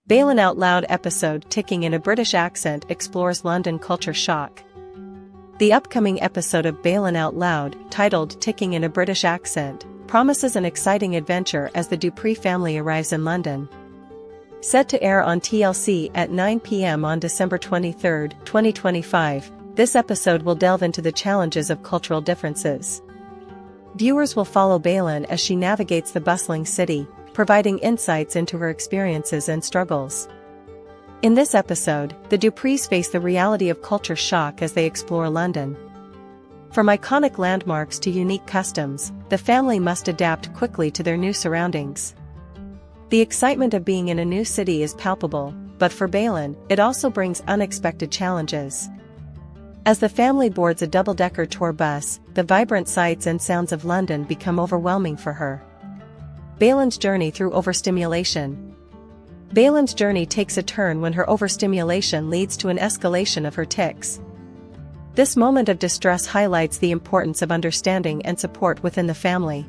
Baylen Out Loud episode Ticcing in a British accent explores London culture shock. The upcoming episode of Baylen Out Loud, titled Ticcing in a British Accent, promises an exciting adventure as the Dupree family arrives in London. Set to air on TLC at 9 p.m. on December 23, 2025, this episode will delve into the challenges of cultural differences. Viewers will follow Baylen as she navigates the bustling city, providing insights into her experiences and struggles. In this episode, the Duprees face the reality of culture shock as they explore London. From iconic landmarks to unique customs, the family must adapt quickly to their new surroundings. The excitement of being in a new city is palpable, but for Baylen, it also brings unexpected challenges. As the family boards a double-decker tour bus, the vibrant sights and sounds of London become overwhelming for her. Baylen's journey through overstimulation. Baylen's journey takes a turn when her overstimulation leads to an escalation of her tics. This moment of distress highlights the importance of understanding and support within the family.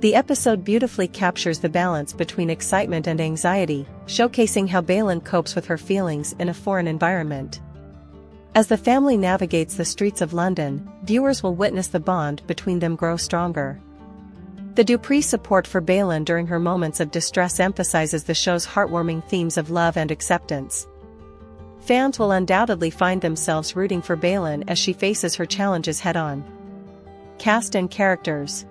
The episode beautifully captures the balance between excitement and anxiety, showcasing how Baylen copes with her feelings in a foreign environment. As the family navigates the streets of London, viewers will witness the bond between them grow stronger. The Dupree's support for Baylen during her moments of distress emphasizes the show's heartwarming themes of love and acceptance. Fans will undoubtedly find themselves rooting for Baylen as she faces her challenges head-on. Cast and characters.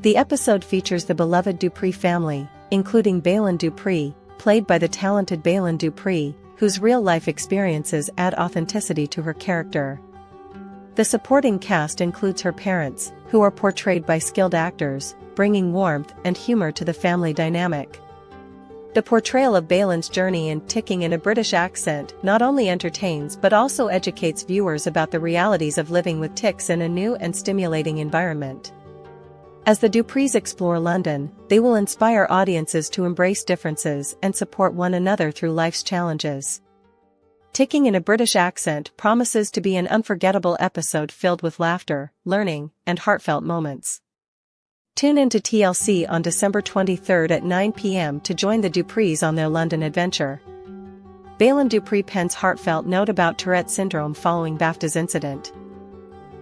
The episode features the beloved Dupree family, including Baylen Dupree, played by the talented Baylen Dupree, whose real-life experiences add authenticity to her character. The supporting cast includes her parents, who are portrayed by skilled actors, bringing warmth and humor to the family dynamic. The portrayal of Baylen's journey in Ticcing in a British accent not only entertains but also educates viewers about the realities of living with tics in a new and stimulating environment. As the Duprees explore London, they will inspire audiences to embrace differences and support one another through life's challenges. Ticcing in a British accent promises to be an unforgettable episode filled with laughter, learning, and heartfelt moments. Tune into TLC on December 23 at 9 p.m. to join the Duprees on their London adventure. Baylen Dupree pens heartfelt note about Tourette syndrome following BAFTA's incident.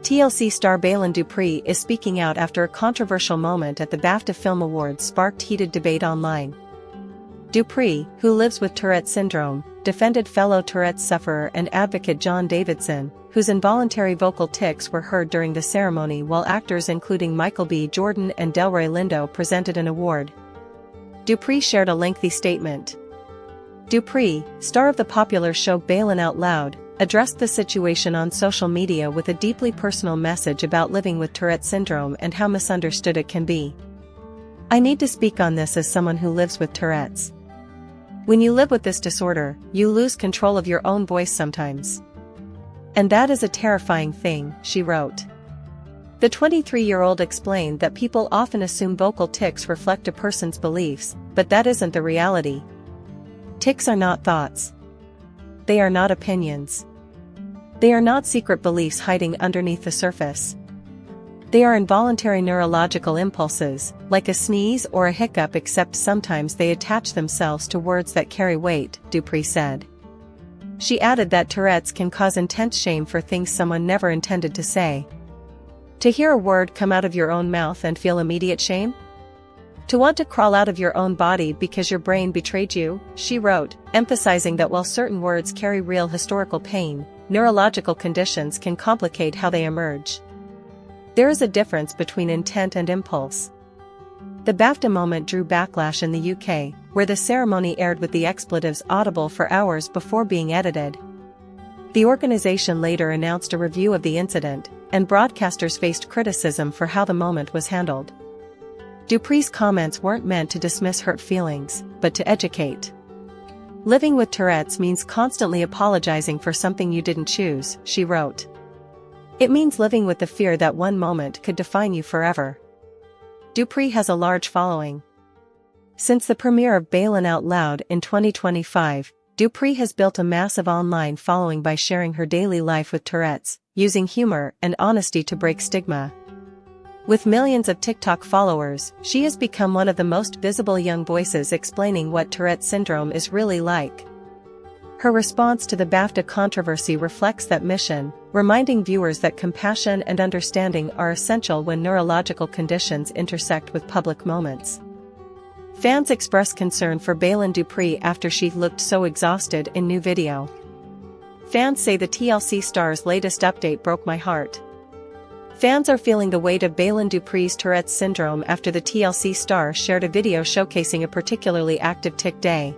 TLC star Baylen Dupree is speaking out after a controversial moment at the BAFTA Film Awards sparked heated debate online. Dupree, who lives with Tourette syndrome, defended fellow Tourette sufferer and advocate John Davidson, whose involuntary vocal tics were heard during the ceremony while actors including Michael B. Jordan and Delroy Lindo presented an award. Dupree shared a lengthy statement. Dupree, star of the popular show Baylen Out Loud, addressed the situation on social media with a deeply personal message about living with Tourette syndrome and how misunderstood it can be. "I need to speak on this as someone who lives with Tourette's. When you live with this disorder, you lose control of your own voice sometimes. And that is a terrifying thing," she wrote. The 23-year-old explained that people often assume vocal tics reflect a person's beliefs, but that isn't the reality. Tics are not thoughts. They are not opinions. They are not secret beliefs hiding underneath the surface. They are involuntary neurological impulses, like a sneeze or a hiccup, except sometimes they attach themselves to words that carry weight, Dupree said. She added that Tourette's can cause intense shame for things someone never intended to say. To hear a word come out of your own mouth and feel immediate shame? To want to crawl out of your own body because your brain betrayed you, she wrote, emphasizing that while certain words carry real historical pain, neurological conditions can complicate how they emerge. There is a difference between intent and impulse. The BAFTA moment drew backlash in the UK, where the ceremony aired with the expletives audible for hours before being edited. The organization later announced a review of the incident, and broadcasters faced criticism for how the moment was handled. Dupree's comments weren't meant to dismiss hurt feelings, but to educate. "Living with Tourette's means constantly apologizing for something you didn't choose," she wrote. "It means living with the fear that one moment could define you forever." Dupree has a large following. Since the premiere of Baylen Out Loud in 2025, Dupree has built a massive online following by sharing her daily life with Tourette's, using humor and honesty to break stigma. With millions of TikTok followers, she has become one of the most visible young voices explaining what Tourette syndrome is really like. Her response to the BAFTA controversy reflects that mission, reminding viewers that compassion and understanding are essential when neurological conditions intersect with public moments. Fans express concern for Baylen Dupree after she looked so exhausted in new video. Fans say the TLC star's latest update broke my heart. Fans are feeling the weight of Baylen Dupree's Tourette's syndrome after the TLC star shared a video showcasing a particularly active tic day.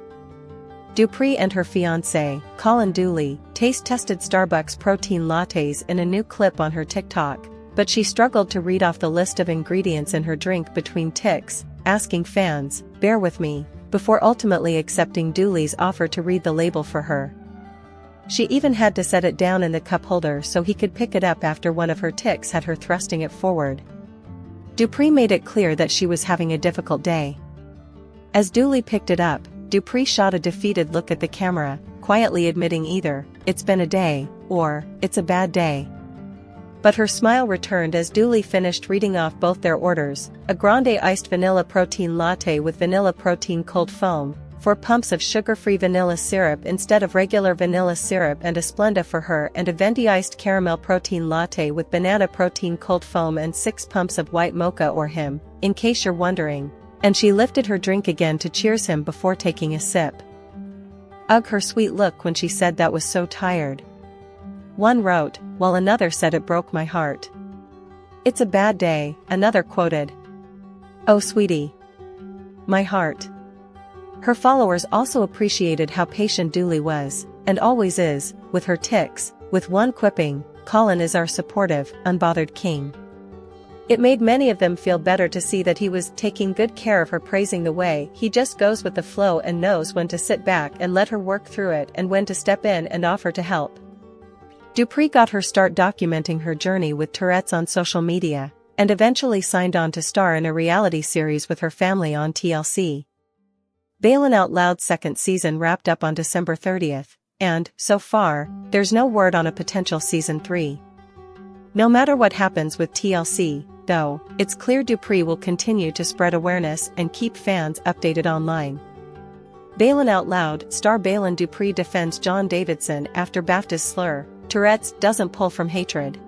Dupree and her fiancé, Colin Dooley, taste-tested Starbucks protein lattes in a new clip on her TikTok, but she struggled to read off the list of ingredients in her drink between tics, asking fans, "Bear with me," before ultimately accepting Dooley's offer to read the label for her. She even had to set it down in the cup holder so he could pick it up after one of her tics had her thrusting it forward. Dupree made it clear that she was having a difficult day. As Dooley picked it up, Dupree shot a defeated look at the camera, quietly admitting either, "It's been a day," or, "It's a bad day." But her smile returned as Dooley finished reading off both their orders: a grande iced vanilla protein latte with vanilla protein cold foam, 4 pumps of sugar-free vanilla syrup instead of regular vanilla syrup, and a Splenda for her, and a venti iced caramel protein latte with banana protein cold foam, and 6 pumps of white mocha or him, in case you're wondering. And she lifted her drink again to cheers him before taking a sip. Ugh, her sweet look when she said that was so tired. One wrote, while another said it broke my heart. It's a bad day, another quoted. Oh sweetie. My heart. Her followers also appreciated how patient Dooley was, and always is, with her tics, with one quipping, "Colin is our supportive, unbothered king." It made many of them feel better to see that he was taking good care of her, praising the way he just goes with the flow and knows when to sit back and let her work through it and when to step in and offer to help. Dupree got her start documenting her journey with Tourette's on social media, and eventually signed on to star in a reality series with her family on TLC. Baylen Out Loud's second season wrapped up on December 30th, and, so far, there's no word on a potential season 3. No matter what happens with TLC, though, it's clear Dupree will continue to spread awareness and keep fans updated online. Baylen Out Loud star Baylen Dupree defends John Davidson after BAFTA's slur, Tourette's doesn't pull from hatred.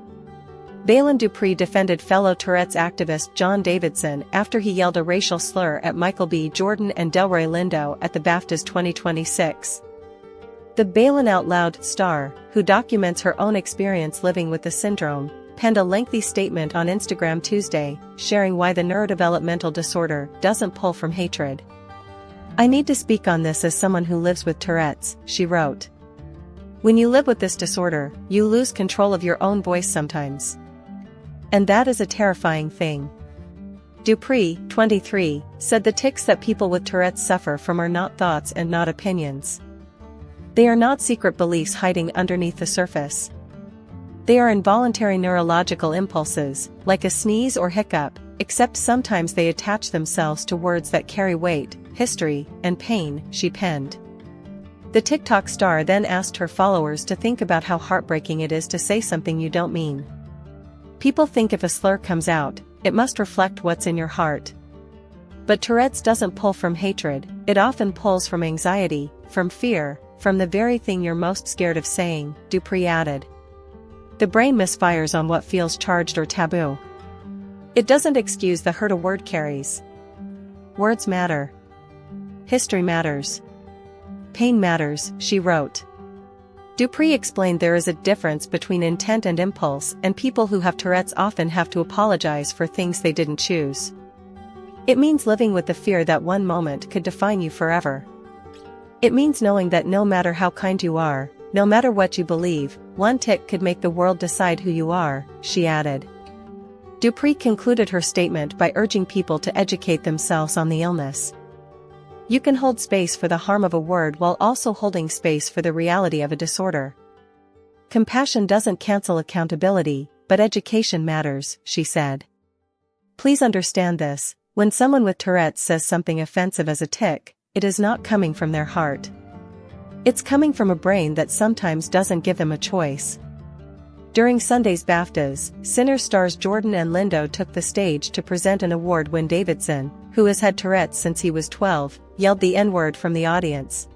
Baylen Dupree defended fellow Tourette's activist John Davidson after he yelled a racial slur at Michael B. Jordan and Delroy Lindo at the BAFTAs 2026. The Baylen Out Loud star, who documents her own experience living with the syndrome, penned a lengthy statement on Instagram Tuesday, sharing why the neurodevelopmental disorder doesn't pull from hatred. "I need to speak on this as someone who lives with Tourette's," she wrote. "When you live with this disorder, you lose control of your own voice sometimes. And that is a terrifying thing." Dupree, 23, said the tics that people with Tourette's suffer from are not thoughts and not opinions. They are not secret beliefs hiding underneath the surface. They are involuntary neurological impulses, like a sneeze or hiccup, except sometimes they attach themselves to words that carry weight, history, and pain, she penned. The TikTok star then asked her followers to think about how heartbreaking it is to say something you don't mean. People think if a slur comes out, it must reflect what's in your heart. But Tourette's doesn't pull from hatred, it often pulls from anxiety, from fear, from the very thing you're most scared of saying, Dupree added. The brain misfires on what feels charged or taboo. It doesn't excuse the hurt a word carries. Words matter. History matters. Pain matters, she wrote. Dupree explained there is a difference between intent and impulse, and people who have Tourette's often have to apologize for things they didn't choose. It means living with the fear that one moment could define you forever. It means knowing that no matter how kind you are, no matter what you believe, one tic could make the world decide who you are, she added. Dupree concluded her statement by urging people to educate themselves on the illness. You can hold space for the harm of a word while also holding space for the reality of a disorder. Compassion doesn't cancel accountability, but education matters, she said. Please understand this, when someone with Tourette's says something offensive as a tic, it is not coming from their heart. It's coming from a brain that sometimes doesn't give them a choice. During Sunday's BAFTAs, Sinners stars Jordan and Lindo took the stage to present an award when Davidson, who has had Tourette's since he was 12, yelled the N-word from the audience.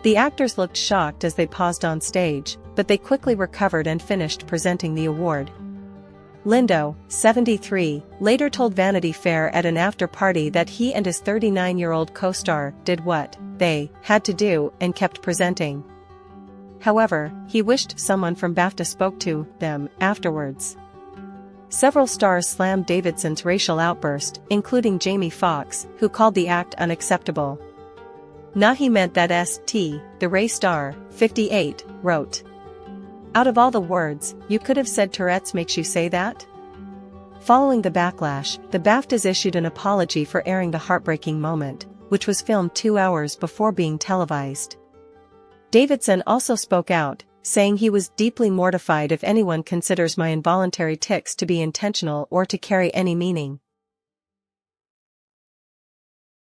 The actors looked shocked as they paused on stage, but they quickly recovered and finished presenting the award. Lindo, 73, later told Vanity Fair at an after-party that he and his 39-year-old co-star did what they had to do and kept presenting. However, he wished someone from BAFTA spoke to them afterwards. Several stars slammed Davidson's racial outburst, including Jamie Foxx, who called the act unacceptable. "Nah, he meant that St. The Ray star, 58, wrote. Out of all the words, you could have said Tourette's makes you say that?" Following the backlash, the BAFTAs issued an apology for airing the heartbreaking moment, which was filmed 2 hours before being televised. Davidson also spoke out, saying he was deeply mortified if anyone considers my involuntary tics to be intentional or to carry any meaning.